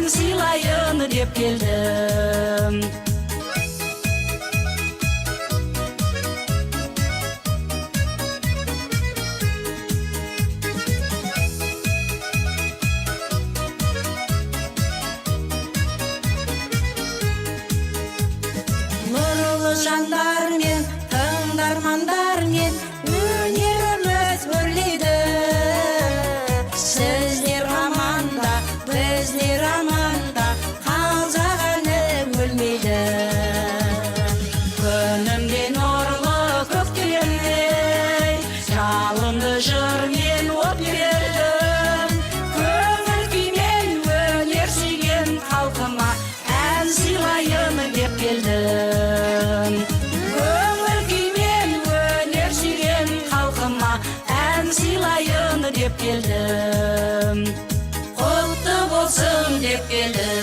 сыйлайын деп келдім. Нұрлы жандармен, тыңдармандармен өнеріміз өрлейді. Сіздер аманда, біздер аманда, қазақ әні өлмейді. Күнімде нұрлы көктемдей, жалынды жырмен от бердім. Көңіл күймен өнер сүйген халқыма ән сыйлайын деп келдім. Көңіл күймен өнер сүйген халқыма ән сыйлайын деп келдім. Құтты болсын деп келдім.